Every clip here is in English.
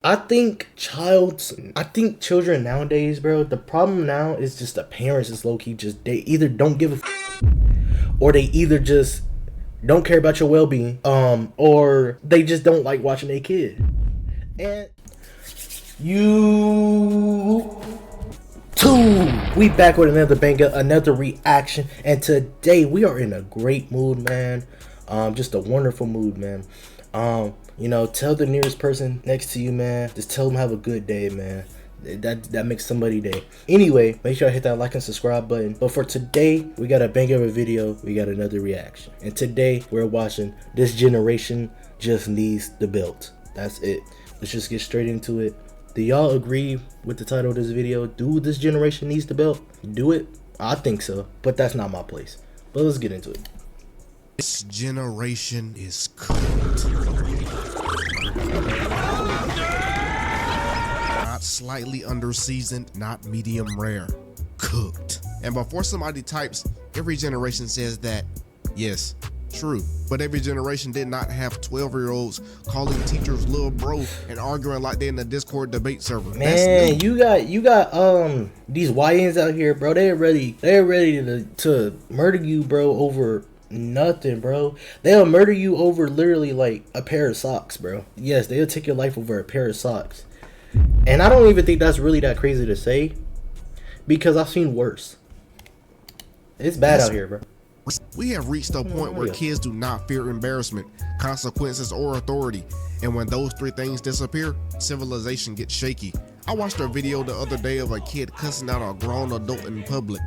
I think children nowadays, bro, the problem now is just the parents is low-key just, they either don't give a or they either just don't care about your well-being, or they just don't like watching their kid. And we back with another banger, another reaction, and today we are in a great mood, man. Just a wonderful mood, man. Tell the nearest person next to you, man. Just tell them have a good day, man. That makes somebody day. Anyway, make sure I hit that like and subscribe button. But for today, we got a banger of a video. We got another reaction. And today, we're watching This Generation Just Needs the Belt. That's it. Let's just get straight into it. Do y'all agree with the title of this video? Do this generation needs the belt? Do it? I think so. But that's not my place. But let's get into it. This generation is cooked. Not slightly under-seasoned, not medium rare. Cooked. And before somebody types, every generation says that, yes, true. But every generation did not have 12-year-olds calling teachers little bro and arguing like they're in the Discord debate server. Man, you got these YNs out here, bro. They're ready to murder you, bro, over nothing, bro. They'll murder you over literally like a pair of socks, bro. Yes, they'll take your life over a pair of socks. And I don't even think that's really that crazy to say, because I've seen worse. It's bad out here, bro. We have reached a point where kids do not fear embarrassment, consequences, or authority. And when those three things disappear, civilization gets shaky. I watched a video the other day of a kid cussing out a grown adult in public.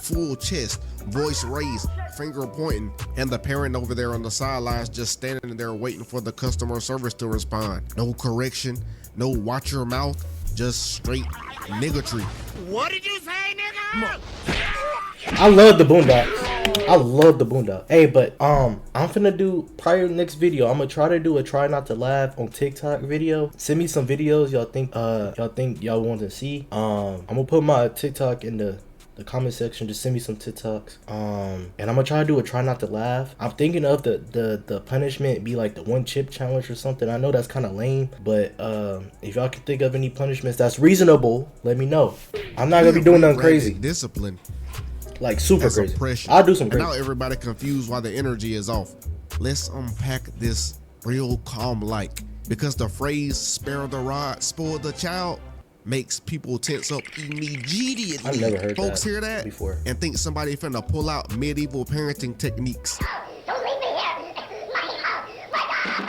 Full chest, voice raised, finger pointing, and the parent over there on the sidelines just standing there waiting for the customer service to respond. No correction, no watch your mouth, just straight niggatry. What did you say, nigga? I love the Boondocks. I love the Boondocks. Hey, but I'm finna do, prior to next video, I'm gonna try to do a try not to laugh on TikTok video. Send me some videos y'all think y'all want to see. I'm gonna put my TikTok in the comment section. Just send me some TikToks. And I'm gonna try to do a try not to laugh. I'm thinking of the punishment be like the one chip challenge or something. I know that's kind of lame, but if y'all can think of any punishments that's reasonable, let me know. I'm not gonna be doing nothing crazy. Discipline. Like super That's crazy. Oppression. I'll do some crazy. Now everybody confused why the energy is off. Let's unpack this real calm like, because the phrase spare the rod, spoil the child makes people tense up immediately. I've never heard Folks that hear that before and think somebody finna pull out medieval parenting techniques. Don't leave me here. My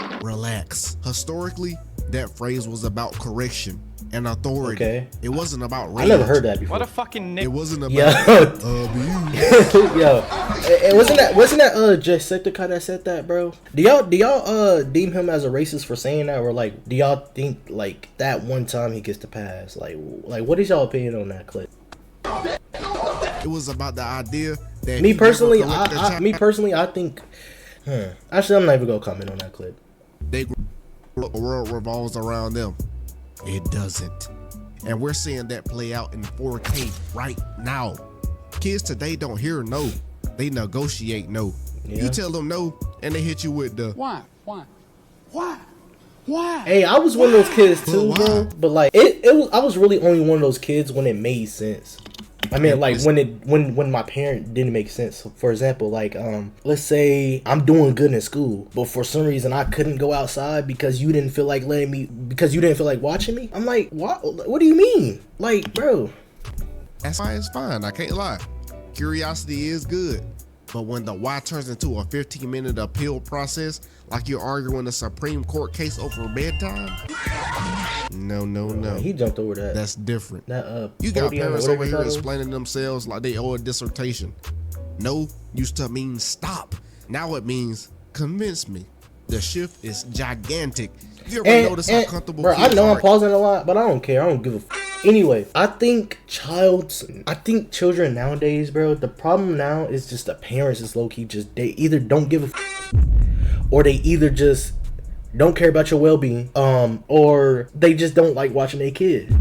God. Relax. Historically, that phrase was about correction and authority. Okay. It wasn't about rage. I never heard that before. What a fucking It wasn't about abuse. Yo, it wasn't that Jacksepticeye that said that, bro? Do y'all deem him as a racist for saying that, or like do y'all think like that one time he gets to pass? Like what is y'all opinion on that clip? It was about the idea that Me personally, I think. Actually, I'm not even gonna comment on that clip. They the world revolves around them. It doesn't. And we're seeing that play out in 4K right now. Kids today don't hear no. They negotiate no. Yeah. You tell them no, and they hit you with the Why? Hey, I was one of those kids too, bro. But like, I was really only one of those kids when it made sense. I mean, like when my parent didn't make sense. For example, like let's say I'm doing good in school, but for some reason I couldn't go outside because you didn't feel like watching me. I'm like, what do you mean? Like, bro. that's why it's fine. I can't lie. Curiosity is good. But when the why turns into a 15-minute appeal process, like you're arguing a Supreme Court case over bedtime, no. He jumped over that. That's different. That You got parents over here explaining themselves like they owe a dissertation. No used to mean stop. Now it means convince me. The shift is gigantic. You ever notice how comfortable bro, kids I know are? I'm pausing a lot, but I don't care. I don't give a anyway, I think children nowadays, bro, the problem now is just the parents is low-key just, they either don't give a or they either just don't care about your well-being, or they just don't like watching their kid.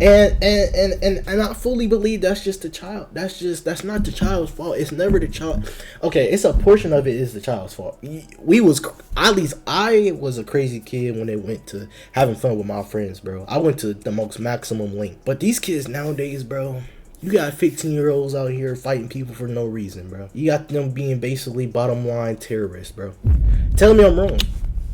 And I fully believe that's just the child. That's not the child's fault. It's never the child. Okay, it's a portion of it is the child's fault. At least I was a crazy kid when it went to having fun with my friends, bro. I went to the most maximum length. But these kids nowadays, bro, you got 15-year-olds out here fighting people for no reason, bro. You got them being basically bottom line terrorists, bro. Tell me I'm wrong.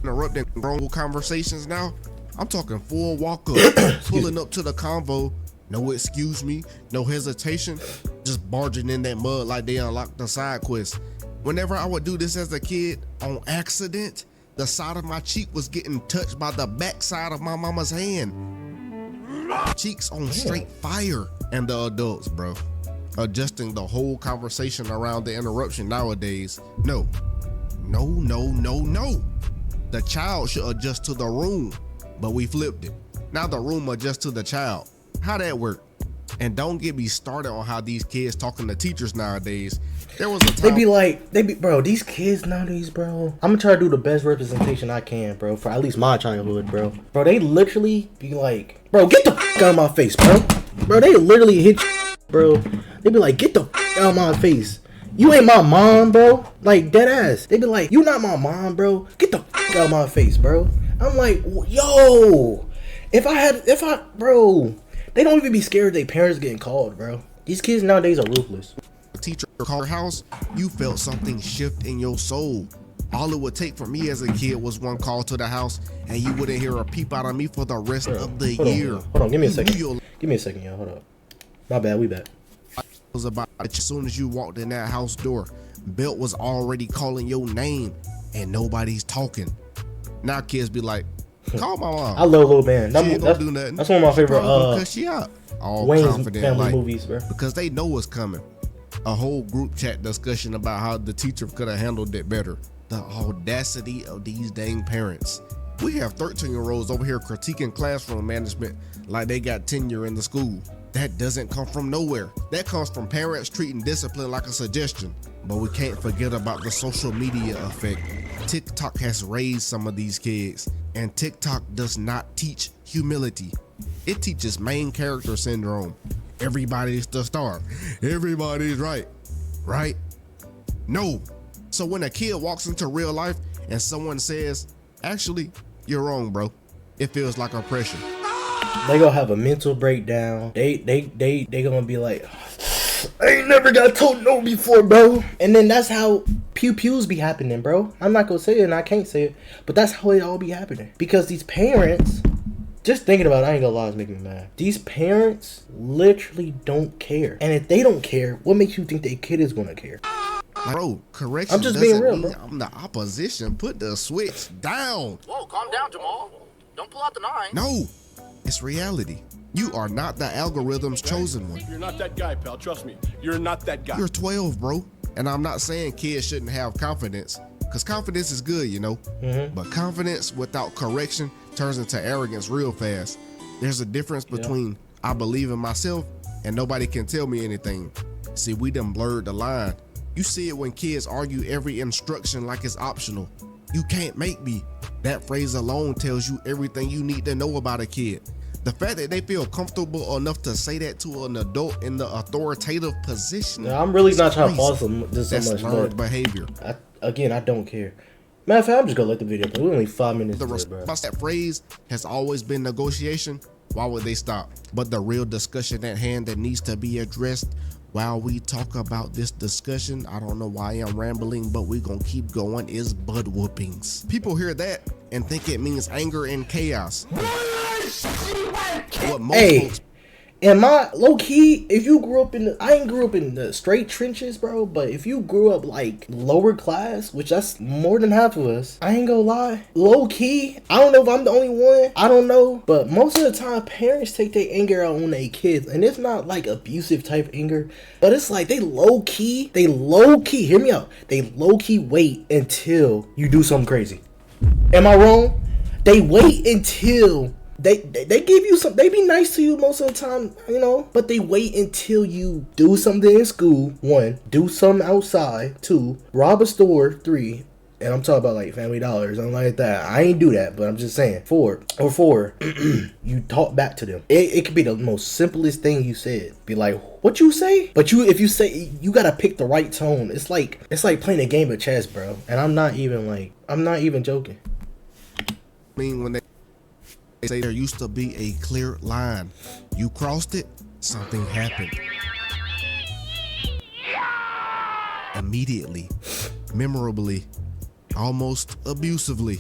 Interrupting grown conversations now. I'm talking full walk up, pulling up to the convo, no excuse me, no hesitation, just barging in that mud like they unlocked the side quest. Whenever I would do this as a kid, on accident, the side of my cheek was getting touched by the backside of my mama's hand. Cheeks on straight fire. And the adults, bro, adjusting the whole conversation around the interruption nowadays. No. The child should adjust to the room, but we flipped it. Now the room adjusts to the child. How that work? And don't get me started on how these kids talking to teachers nowadays. There was a time bro, these kids nowadays, bro. I'm gonna try to do the best representation I can, bro, for at least my childhood, bro. Bro, they literally be like, bro, get the out of my face, bro. Bro, they literally hit you, bro. They be like, get the out of my face. You ain't my mom, bro. Like, dead ass. They be like, you not my mom, bro. Get the out of my face, bro. I'm like, yo. Bro, they don't even be scared their parents getting called, bro. These kids nowadays are ruthless. Teacher called your house, you felt something shift in your soul. All it would take for me as a kid was one call to the house, and you wouldn't hear a peep out of me for the rest of the year. Hold on, give me a second. Give me a second, y'all. Hold up. My bad, we back. It was about as soon as you walked in that house door, Belt was already calling your name, and nobody's talking. Now kids be like, call my mom. I love Lil Band. She ain't gonna do nothing. That's one of my favorite cuss she out. All Wayne's confident, family like, movies, bro. Because they know what's coming. A whole group chat discussion about how the teacher could have handled it better. The audacity of these dang parents. We have 13-year-olds over here critiquing classroom management like they got tenure in the school. That doesn't come from nowhere. That comes from parents treating discipline like a suggestion. But we can't forget about the social media effect. TikTok has raised some of these kids, and TikTok does not teach humility. It teaches main character syndrome. Everybody's the star. Everybody's right. Right? No. So when a kid walks into real life and someone says, actually, you're wrong, bro, it feels like oppression. They gonna have a mental breakdown. They gonna be like, I ain't never got told no before, bro. And then that's how pews be happening, bro. I'm not gonna say it and I can't say it, but that's how it all be happening. Because these parents, just thinking about it, I ain't gonna lie, it's making me mad. These parents literally don't care. And if they don't care, what makes you think their kid is gonna care? Bro, correction. I'm just being real, mean bro. I'm the opposition. Put the switch down. Whoa, calm down, Jamal. Don't pull out the 9. No, it's reality. You are not the algorithm's chosen one. You're not that guy, pal. Trust me. You're not that guy. You're 12, bro. And I'm not saying kids shouldn't have confidence, because confidence is good, you know. But confidence without correction turns into arrogance real fast. There's a difference between I believe in myself and nobody can tell me anything. See, we done blurred the line. You see it when kids argue every instruction like it's optional. You can't make me. That phrase alone tells you everything you need to know about a kid. The fact that they feel comfortable enough to say that to an adult in the authoritative position. Yeah, I'm really not trying to pause this so That's much. learned behavior. I don't care. Matter of fact, I'm just gonna let the video play. We're only 5 minutes. The into it, bro. response to that phrase has always been negotiation. Why would they stop? But the real discussion at hand that needs to be addressed while we talk about this discussion, I don't know why I'm rambling, but we're gonna keep going, is butt whoopings. People hear that and think it means anger and chaos. What most folks and my low key, if you grew up I ain't grew up in the straight trenches, bro, but if you grew up like lower class, which that's more than half of us, I ain't gonna lie, low key, I don't know if I'm the only one, I don't know, but most of the time parents take their anger out on their kids, and it's not like abusive type anger, but it's like they low key, hear me out, they low key wait until you do something crazy. Am I wrong? They wait until They give you some, they be nice to you most of the time, you know, but they wait until you do something in school, 1, do something outside, 2, rob a store, 3, and I'm talking about like Family Dollar or something like that. I ain't do that, but I'm just saying. Four, you talk back to them. It could be the most simplest thing you said. Be like, what you say? But if you say, you gotta pick the right tone. It's like playing a game of chess, bro. And I'm not even joking. I mean, when they say there used to be a clear line, you crossed it, something happened. Immediately, memorably, almost abusively.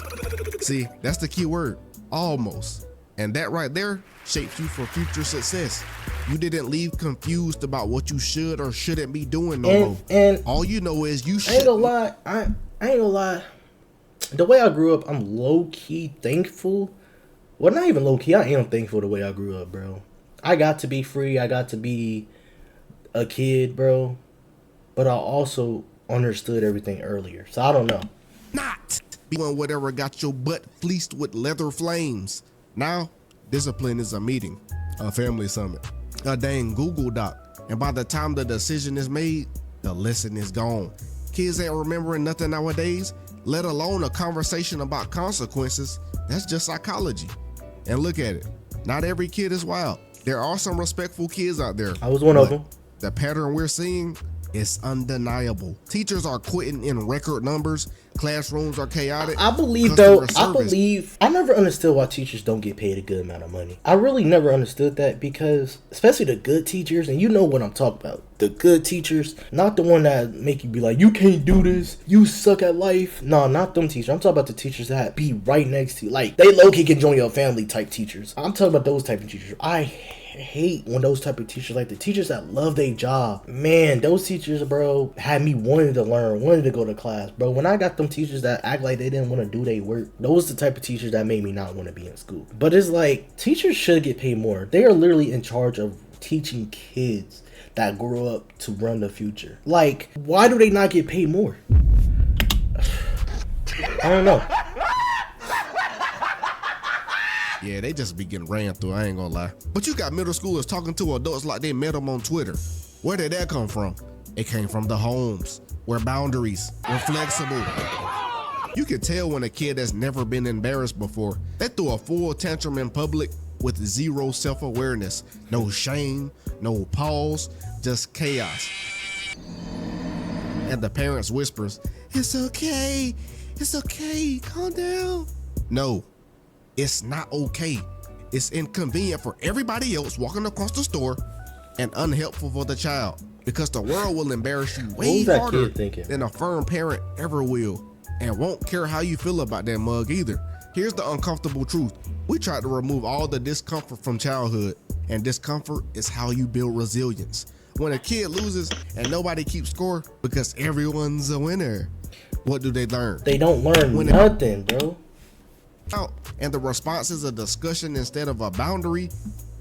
See, that's the key word, almost. And that right there shapes you for future success. You didn't leave confused about what you should or shouldn't be doing no more. And all you know is you should. I ain't gonna lie, I ain't gonna lie. The way I grew up, I'm low-key thankful. Well, not even low-key, I am thankful the way I grew up, bro. I got to be free, I got to be a kid, bro. But I also understood everything earlier. So I don't know. Not doing whatever got your butt fleeced with leather flames. Now, discipline is a meeting, a family summit, a dang Google Doc. And by the time the decision is made, the lesson is gone. Kids ain't remembering nothing nowadays, let alone a conversation about consequences. That's just psychology. And look at it. Not every kid is wild. There are some respectful kids out there. I was one of them. The pattern we're seeing is undeniable. Teachers are quitting in record numbers. Classrooms are chaotic. I never understood why teachers don't get paid a good amount of money. I really never understood that, because especially the good teachers, and you know what I'm talking about. The good teachers, not the one that make you be like, you can't do this, you suck at life. No, not them teachers. I'm talking about the teachers that be right next to you. Like, they low-key can join your family type teachers. I'm talking about those type of teachers. I hate when those type of teachers, like the teachers that love their job, man, those teachers, bro, had me wanting to learn, wanting to go to class, bro. When I got them teachers that act like they didn't want to do their work, those the type of teachers that made me not want to be in school. But it's like, teachers should get paid more. They are literally in charge of teaching kids that grow up to run the future. Like, why do they not get paid more? I don't know. Yeah, they just be getting ran through, I ain't gonna lie. But you got middle schoolers talking to adults like they met them on Twitter. Where did that come from? It came from the homes, where boundaries were flexible. You can tell when a kid has never been embarrassed before. They threw a full tantrum in public with zero self-awareness. No shame, no pause, just chaos. And the parents whispers, it's okay, calm down. No. It's not okay. It's inconvenient for everybody else walking across the store and unhelpful for the child, because the world will embarrass you way harder than a firm parent ever will, and won't care how you feel about that mug either. Here's the uncomfortable truth. We tried to remove all the discomfort from childhood, and discomfort is how you build resilience. When a kid loses and nobody keeps score because everyone's a winner, what do they learn? They don't learn nothing, bro. Out and the response is a discussion instead of a boundary,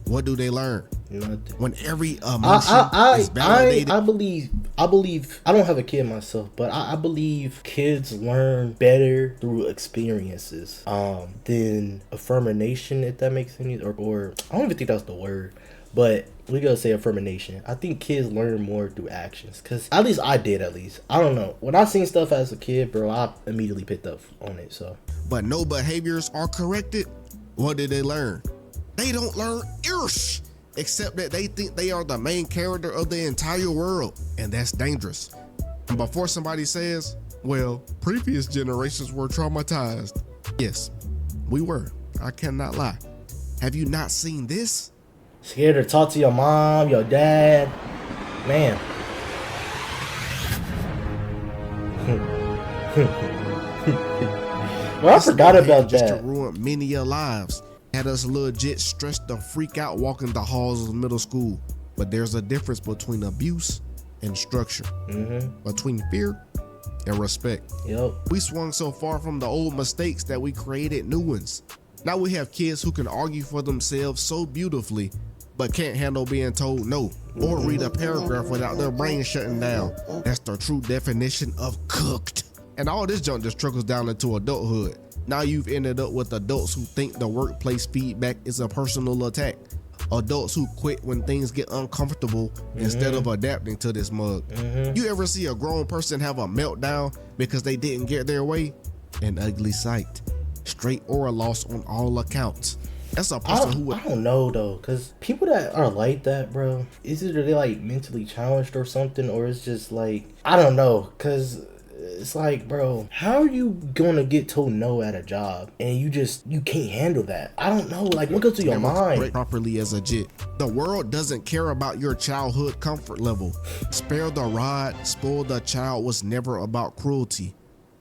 what do they learn? Nothing. When every emotion is validated. I believe I don't have a kid myself, but I believe kids learn better through experiences than affirmation, if that makes any, or I don't even think that's the word, but we gotta say affirmation. I think kids learn more through actions, because at least I did. I don't know, when I seen stuff as a kid, bro, I immediately picked up on it. So, but no behaviors are corrected. What did they learn? They don't learn irsh, except that they think they are the main character of the entire world, and that's dangerous. And before somebody says, well, previous generations were traumatized. Yes, we were. I cannot lie. Have you not seen this? Scared to talk to your mom, your dad, man. Well, I forgot about just that. To ruin many of lives. Had us legit stressed the freak out walking the halls of middle school. But there's a difference between abuse and structure. Between fear and respect. Yep. We swung so far from the old mistakes that we created new ones. Now we have kids who can argue for themselves so beautifully, but can't handle being told no, or read a paragraph without their brain shutting down. That's the true definition of cooked. And all this junk just trickles down into adulthood. Now you've ended up with adults who think the workplace feedback is a personal attack. Adults who quit when things get uncomfortable instead of adapting to this mug. You ever see a grown person have a meltdown because they didn't get their way? An ugly sight. Straight or a loss on all accounts. That's a person who would... I don't know though, cause people that are like that, bro, is either they like mentally challenged or something, or it's just like, I don't know, cause it's like, bro, how are you gonna get told no at a job and you can't handle that? I don't know, like, what goes through your mind? Properly as a jit. The world doesn't care about your childhood comfort level. Spare the rod, spoil the child was never about cruelty.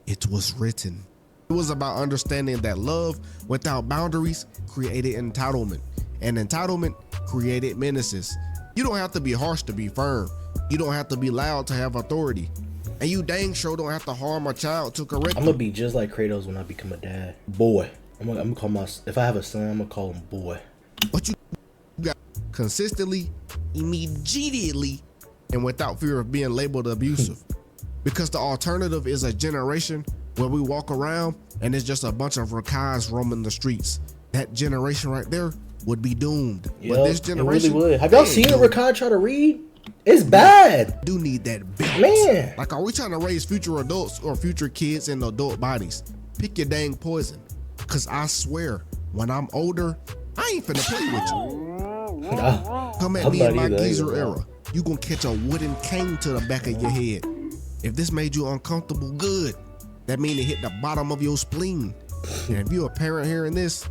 It was written. It was about understanding that love without boundaries created entitlement, and entitlement created menaces. You don't have to be harsh to be firm. You don't have to be loud to have authority. And you dang sure don't have to harm a child to correct I'm gonna be just like Kratos when I become a dad. Boy. I'm gonna call if I have a son, I'm gonna call him boy. But you got consistently, immediately, and without fear of being labeled abusive. Because the alternative is a generation where we walk around and it's just a bunch of rakas roaming the streets. That generation right there would be doomed. Yep, but this generation, it really would. Have y'all seen a rakai try to read? It's bad. Do need that belt. Man. Like, are we trying to raise future adults or future kids in adult bodies? Pick your dang poison. Cause I swear, when I'm older, I ain't finna play with you. Come at me in my geezer era. You gonna catch a wooden cane to the back of your head. If this made you uncomfortable, good. That mean it hit the bottom of your spleen. And if you're a parent hearing this,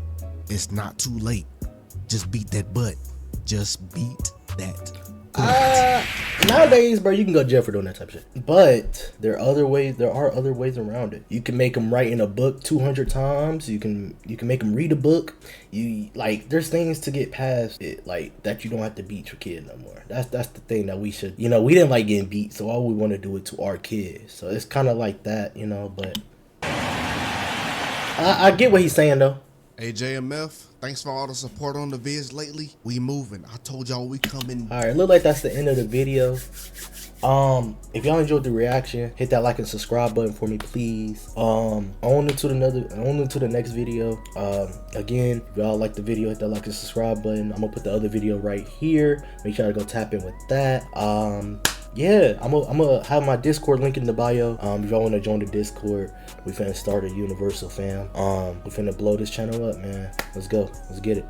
it's not too late. Just beat that butt. Just beat that. Nowadays, bro, you can go to jail for doing that type of shit. But there are other ways around it. You can make them write in a book 200 times. You can make them read a book. There's things to get past it, like that you don't have to beat your kid no more. That's the thing that we should, we didn't like getting beat, so all we want to do it to our kids. So it's kind of like that, but I get what he's saying though. Hey JMF, thanks for all the support on the vids lately. We moving. I told y'all we coming. Alright, look like that's the end of the video. If y'all enjoyed the reaction, hit that like and subscribe button for me, please. On into the next video. Again, if y'all like the video, hit that like and subscribe button. I'm gonna put the other video right here. Make sure to go tap in with that. Yeah, I'm gonna have my Discord link in the bio. If y'all wanna join the Discord, we finna start a Universal fam. We finna blow this channel up, man. Let's go. Let's get it.